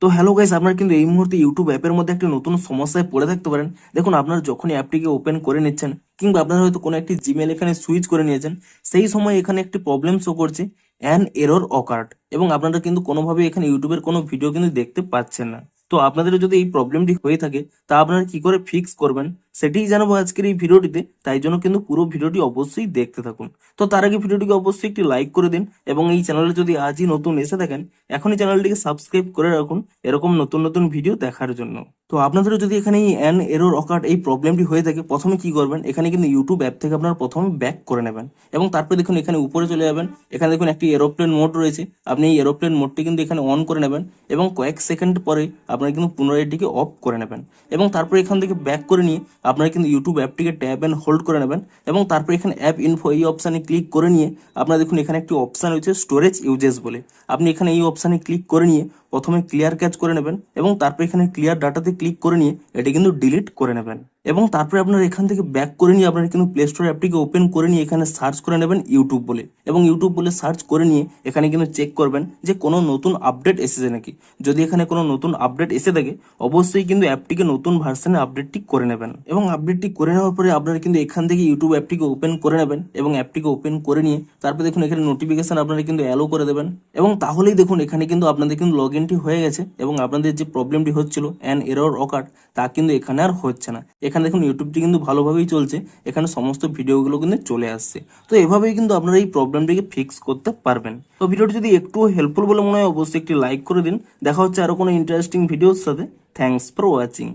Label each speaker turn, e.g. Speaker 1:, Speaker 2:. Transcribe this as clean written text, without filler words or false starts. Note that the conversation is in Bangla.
Speaker 1: তো হ্যালো গাইস, আপনারা কিন্তু এই মুহূর্তে ইউটিউব অ্যাপের মধ্যে একটা নতুন সমস্যায় পড়ে থাকতে পারেন। দেখুন, আপনারা যখনই অ্যাপটিকে ওপেন করে নিচ্ছেন কিংবা আপনারা হয়তো কোনো একটি জিমেল এখানে সুইচ করে নিয়েছেন, সেই সময় এখানে একটি প্রবলেম শো করছে, অ্যান এরর অকার্ড, এবং আপনারা কিন্তু কোনোভাবে এখানে ইউটিউবের কোনো ভিডিও কিন্তু দেখতে পাচ্ছেন না। তো আপনাদের যদি এই প্রবলেমটি হয়ে থাকে, তা আপনারা কি করে ফিক্স করবেন সেটিই জানাবো আজকের এই ভিডিওটিতে। তাই জন্য কিন্তু পুরো ভিডিওটি অবশ্যই দেখতে থাকুন। তো তার আগে ভিডিওটিকে অবশ্যই একটি লাইক করে দিন, এবং এই চ্যানেলে যদি আজই নতুন এসে থাকেন, এখনই চ্যানেলটিকে সাবস্ক্রাইব করে রাখুন এরকম নতুন নতুন ভিডিও দেখার জন্য। তো আপনাদেরও যদি এখানে এই অ্যান এরর অকার্ড এই প্রবলেমটি হয়ে থাকে, প্রথমে কি করবেন, এখানে কিন্তু ইউটিউব অ্যাপ থেকে আপনারা প্রথমে ব্যাক করে নেবেন, এবং তারপরে দেখুন এখানে উপরে চলে যাবেন। এখানে দেখুন একটি এরোপ্লেন মোড রয়েছে, আপনি এই এরোপ্লেন মোডটি কিন্তু এখানে অন করে নেবেন, এবং কয়েক সেকেন্ড পরে আপনারা কিন্তু পুনরায় এটিকে অফ করে নেবেন, এবং তারপরে এখান থেকে ব্যাক করে নিয়ে আপনারা কিন্তু ইউটিউব অ্যাপটিকে ট্যাপ অ্যান্ড হোল্ড করে নেবেন, এবং তারপরে এখানে অ্যাপ ইনফো এই অপশানে ক্লিক করে নিয়ে আপনারা দেখুন এখানে একটি অপশান রয়েছে স্টোরেজ ইউজেস বলে। আপনি এখানে এই অপশানে ক্লিক করে নিয়ে প্রথমে ক্লিয়ার ক্যাচ করে নেবেন, এবং তারপর এখানে ক্লিয়ার ডাটাতে ক্লিক করে নিয়ে এটি কিন্তু ডিলিট করে নেবেন, এবং তারপরে আপনারা এখান থেকে ব্যাক করে নিয়ে আপনারা কিন্তু প্লে স্টোর অ্যাপটিকে ওপেন করে নিয়ে এখানে সার্চ করে নেবেন ইউটিউব বলে, এবং ইউটিউব বলে সার্চ করে নিয়ে এখানে কিন্তু চেক করবেন যে কোনো নতুন আপডেট এসেছে নাকি। যদি এখানে কোনো নতুন আপডেট এসে থাকে, অবশ্যই কিন্তু অ্যাপটিকে নতুন ভার্সনে আপডেটটি করে নেবেন, এবং আপডেটটি করে নেওয়ার পরে আপনারা কিন্তু এখান থেকে ইউটিউব অ্যাপটিকে ওপেন করে নেবেন, এবং অ্যাপটিকে ওপেন করে নিয়ে তারপরে দেখুন এখানে নোটিফিকেশন আপনারা কিন্তু অ্যালো করে দেবেন, এবং তাহলেই দেখুন এখানে কিন্তু আপনাদের কিন্তু লগ ইনটি হয়ে গেছে, এবং আপনাদের যে প্রবলেমটি হচ্ছিল অ্যান এরর অকার্ড, তা কিন্তু এখানে আর হচ্ছে না। এখানে দেখুন ইউটিউবটি কিন্তু ভালোভাবেই চলছে, এখানে সমস্ত ভিডিওগুলো কিন্তু চলে আসছে। তো এভাবেই কিন্তু আপনারা এই প্রবলেমটিকে ফিক্স করতে পারবেন। তো ভিডিওটি যদি একটু হেল্পফুল বলে মনে হয়, অবশ্যই একটি লাইক করে দিন। দেখা হচ্ছে আরো কোনো ইন্টারেস্টিং ভিডিওর সাথে। Thanks for watching.